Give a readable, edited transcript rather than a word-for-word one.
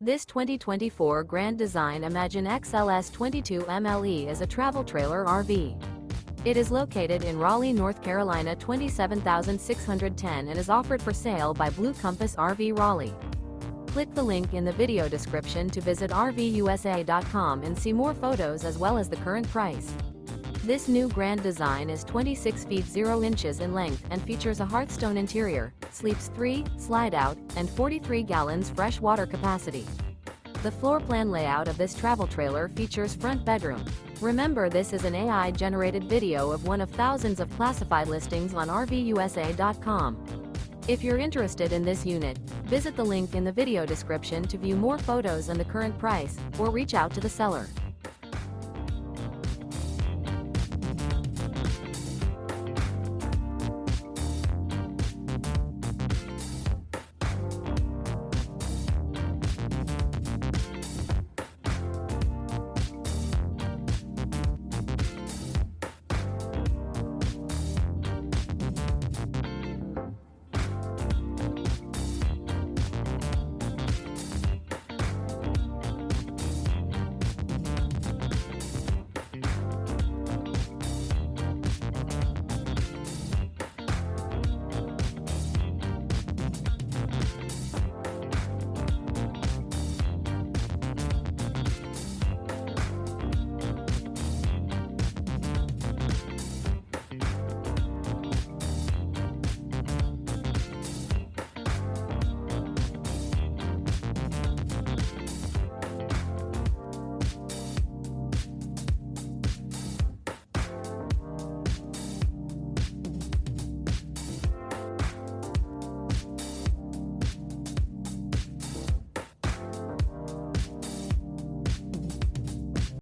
This 2024 Grand Design Imagine XLS 22 MLE is a travel trailer RV. It is located in Raleigh, North Carolina 27610 and is offered for sale by Blue Compass RV Raleigh. Click the link in the video description to visit RVUSA.com and see more photos as well as the current price. This new Grand Design is 26 feet 0 inches in length and features a HEARTHSTONE interior, sleeps 3, slide-out, and 43 gallons fresh water capacity. The floor plan layout of this travel trailer features front bedroom. Remember, this is an AI-generated video of one of thousands of classified listings on RVUSA.com. If you're interested in this unit, visit the link in the video description to view more photos and the current price, or reach out to the seller.